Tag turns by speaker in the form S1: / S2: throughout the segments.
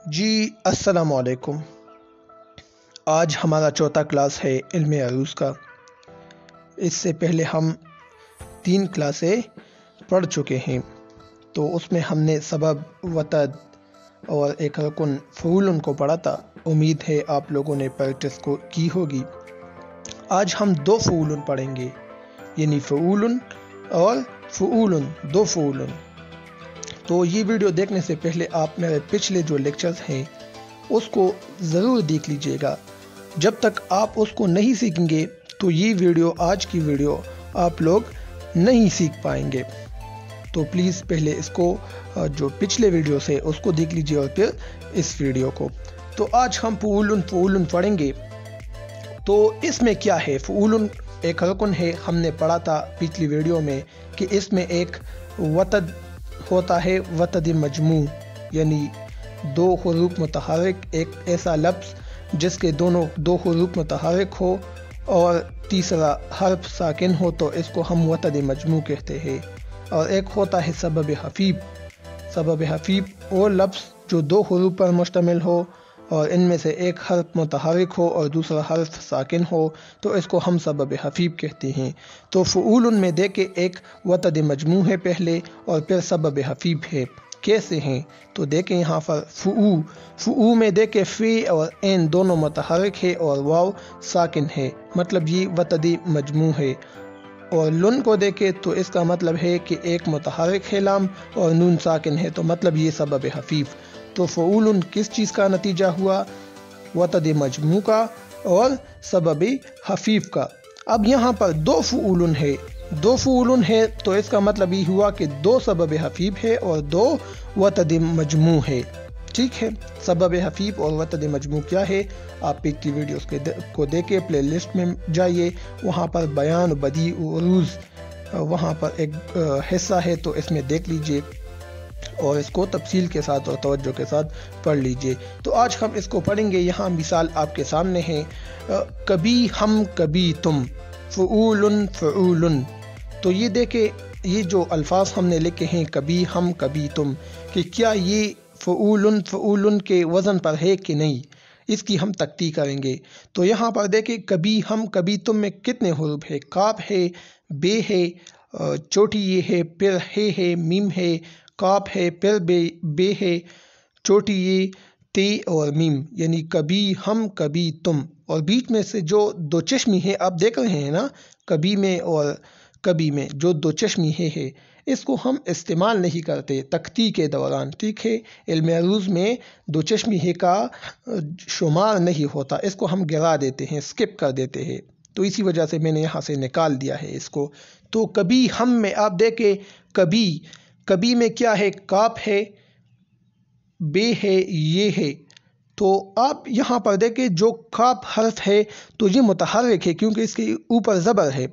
S1: جی السلام علیکم۔ آج ہمارا چوتھا کلاس ہے علم عروض کا۔ اس سے پہلے ہم 3 کلاسیں پڑھ چکے ہیں، تو اس میں ہم نے سبب، وتد اور ایک رکن فعول کو پڑھا تھا۔ امید ہے آپ لوگوں نے پریکٹس کو کی ہوگی۔ آج ہم 2 فعول پڑھیں گے، یعنی فعول اور فعول، 2 فعول۔ تو یہ ویڈیو دیکھنے سے پہلے آپ میرے پچھلے جو لیکچرز ہیں اس کو ضرور دیکھ لیجئے گا۔ جب تک آپ اس کو نہیں سیکھیں گے تو یہ ویڈیو، آج کی ویڈیو آپ لوگ نہیں سیکھ پائیں گے۔ تو پلیز پہلے اس کو جو پچھلے ویڈیوز ہے اس کو دیکھ لیجئے اور پھر اس ویڈیو کو۔ تو آج ہم فعول پڑھیں گے۔ تو اس میں کیا ہے؟ فعول ایک رکن ہے، ہم نے پڑھا تھا پچھلی ویڈیو میں کہ اس میں ایک وتد ہوتا ہے، وتد مجموع، یعنی 2 حروف متحرک، ایک ایسا لفظ جس کے دو حروف متحرک ہو اور تیسرا حرف ساکن ہو تو اس کو ہم وتد مجموع کہتے ہیں۔ اور ایک ہوتا ہے سبب خفیف۔ سبب خفیف وہ لفظ جو 2 حروف پر مشتمل ہو اور ان میں سے ایک حرف متحرک ہو اور دوسرا حرف ساکن ہو تو اس کو ہم سبب خفیف کہتے ہیں۔ تو فعول میں دیکھیں ایک وتد مجموع ہے پہلے اور پھر سبب خفیف ہے۔ کیسے ہیں؟ تو دیکھیں یہاں پر فعو میں دیکھیں فی اور عین دونوں متحرک ہے اور واو ساکن ہے، مطلب یہ وتد مجموع ہے۔ اور لن کو دیکھیں تو اس کا مطلب ہے کہ ایک متحرک ہے لام اور نون ساکن ہے، تو مطلب یہ سبب خفیف۔ تو فعول کس چیز کا نتیجہ ہوا؟ وتد مجموع کا اور سبب خفیف کا۔ اب یہاں پر 2 فعول ہے، 2 فعول ہے تو اس کا مطلب یہ ہوا کہ 2 سبب خفیف ہے اور 2 وتد مجموع ہے۔ ٹھیک ہے، سبب خفیف اور وتد مجموع کیا ہے؟ آپ پچھلی ویڈیوز کو دیکھیں، پلے لسٹ میں جائیے، وہاں پر بیان بدیع عروض وہاں پر ایک حصہ ہے، تو اس میں دیکھ لیجئے اور اس کو تفصیل کے ساتھ اور توجہ کے ساتھ پڑھ لیجئے۔ تو آج ہم اس کو پڑھیں گے۔ یہاں مثال آپ کے سامنے ہے، کبھی ہم کبھی تم، فعول فعول۔ تو یہ دیکھیں، یہ جو الفاظ ہم نے لکھے ہیں کبھی ہم کبھی تم، کہ کیا یہ فعول کے وزن پر ہے کہ نہیں، اس کی ہم تحقیق کریں گے۔ تو یہاں پر دیکھیں کبھی ہم کبھی تم میں کتنے حروف ہے؟ کاف ہے، بے ہے، چوٹی یہ ہے، پھر ہے، میم ہے، کاف ہے، پھر بے ہے، چوٹی یہ، تے اور میم، یعنی کبھی ہم کبھی تم۔ اور بیچ میں سے جو 2 چشمی ہے آپ دیکھ رہے ہیں نا، کبھی میں اور کبھی میں جو 2 چشمی ہے اس کو ہم استعمال نہیں کرتے تختی کے دوران۔ ٹھیک ہے، علم عروض میں 2 چشمی ہے کا شمار نہیں ہوتا، اس کو ہم گرا دیتے ہیں، سکپ کر دیتے ہیں، تو اسی وجہ سے میں نے یہاں سے نکال دیا ہے اس کو۔ تو کبھی ہم میں آپ دیکھیں کبھی میں کیا ہے؟ کاف ہے، بے ہے، یہ ہے۔ تو آپ یہاں پر دیکھیں جو کاف حرف ہے تو یہ متحرک ہے کیونکہ اس کے اوپر زبر ہے،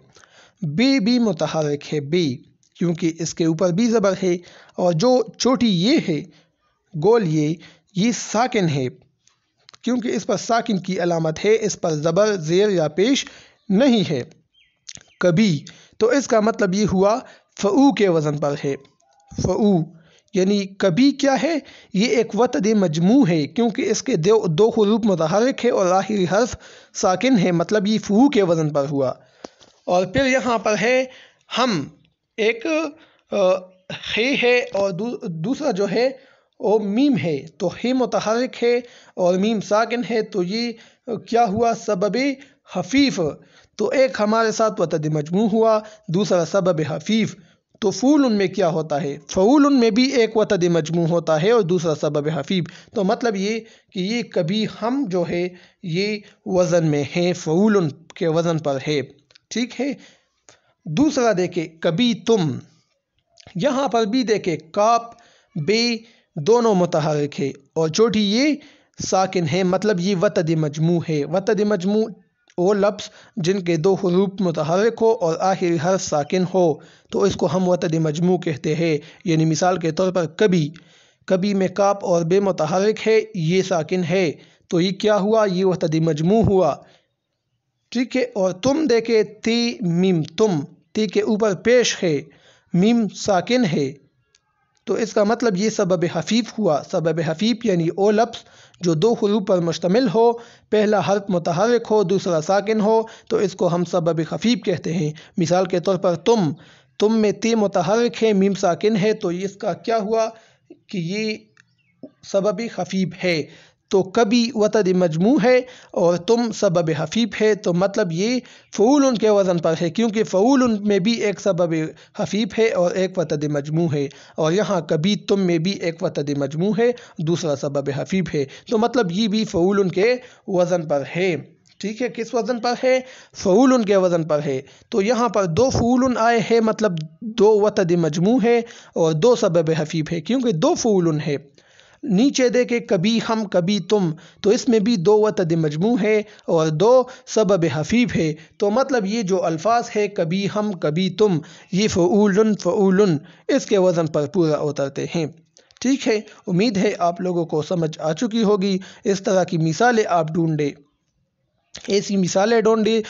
S1: بے بھی متحرک ہے، بے، کیونکہ اس کے اوپر بھی زبر ہے، اور جو چوٹی یہ ہے، گول یہ ساکن ہے کیونکہ اس پر ساکن کی علامت ہے، اس پر زبر، زیر یا پیش نہیں ہے۔ کبھی، تو اس کا مطلب یہ ہوا فعو کے وزن پر ہے، فعو، یعنی کبھی کیا ہے؟ یہ ایک وتد مجموع ہے کیونکہ اس کے 2 حروف متحرک ہے اور آخری حرف ساکن ہے، مطلب یہ فعو کے وزن پر ہوا۔ اور پھر یہاں پر ہے ہم، ایک ہے اور دوسرا جو ہے وہ میم ہے، تو ہے متحرک ہے اور میم ساکن ہے، تو یہ کیا ہوا؟ سبب خفیف۔ تو ایک ہمارے ساتھ وتد مجموع ہوا، دوسرا سبب خفیف۔ تو فعول میں کیا ہوتا ہے؟ فعول میں بھی ایک وتد مجموع ہوتا ہے اور دوسرا سبب خفیف۔ تو مطلب یہ کہ یہ کبھی ہم جو ہے یہ وزن میں ہے، فعول کے وزن پر ہے۔ ٹھیک ہے، دوسرا دیکھیں کبھی تم، یہاں پر بھی دیکھیں کاف، بے دونوں متحرک ہے اور چوٹی یہ ساکن ہے، مطلب یہ وتد مجموع ہے۔ وتد مجموع وہ لفظ جن کے 2 حروف متحرک ہو اور آخری حرف ساکن ہو تو اس کو ہم وتد مجموع کہتے ہیں۔ یعنی مثال کے طور پر کبھی میں کاف اور بے متحرک ہے، یہ ساکن ہے، تو یہ کیا ہوا؟ یہ وتد مجموع ہوا۔ ٹھیک ہے، اور تم دیکھیں تے میم، تم، تے کے اوپر پیش ہے، میم ساکن ہے، تو اس کا مطلب یہ سبب خفیف ہوا۔ سبب خفیف یعنی وہ لفظ جو دو حروف پر مشتمل ہو، پہلا حرف متحرک ہو دوسرا ساکن ہو، تو اس کو ہم سبب خفیف کہتے ہیں۔ مثال کے طور پر تم میں ت متحرک ہے میم ساکن ہے، تو اس کا کیا ہوا کہ یہ سبب خفیف ہے۔ تو کبھی وتد مجموع ہے اور تم سبب خفیف ہے، تو مطلب یہ فعول کے وزن پر ہے، کیونکہ فعول میں بھی ایک سبب خفیف ہے اور ایک وتد مجموع ہے، اور یہاں کبھی تم میں بھی ایک وتد مجموع ہے دوسرا سبب خفیف ہے، تو مطلب یہ بھی فعول کے وزن پر ہے۔ ٹھیک ہے، کس وزن پر ہے؟ فعول کے وزن پر ہے۔ تو یہاں پر دو فعول آئے ہیں، مطلب دو وتد مجموع ہے اور دو سبب خفیف ہے، کیونکہ دو فعول ہے۔ نیچے دیکھے کبھی ہم کبھی تم، تو اس میں بھی دو وتد مجموع ہے اور دو سبب خفیف ہے، تو مطلب یہ جو الفاظ ہے کبھی ہم کبھی تم، یہ فعول اس کے وزن پر پورا اترتے ہیں۔ ٹھیک ہے، امید ہے آپ لوگوں کو سمجھ آ چکی ہوگی۔ اس طرح کی مثالیں آپ ڈھونڈیں، ایسی مثالیں ڈھونڈیں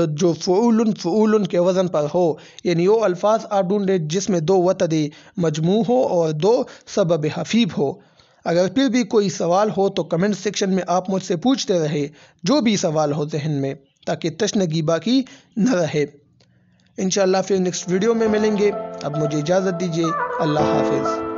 S1: جو فعول کے وزن پر ہو، یعنی وہ الفاظ آپ ڈھونڈیں جس میں دو وتد مجموع ہو اور دو سبب خفیف ہو۔ اگر پھر بھی کوئی سوال ہو تو کمنٹ سیکشن میں آپ مجھ سے پوچھتے رہے، جو بھی سوال ہو ذہن میں، تاکہ تشنگی باقی نہ رہے۔ انشاءاللہ پھر نیکسٹ ویڈیو میں ملیں گے۔ اب مجھے اجازت دیجیے، اللہ حافظ۔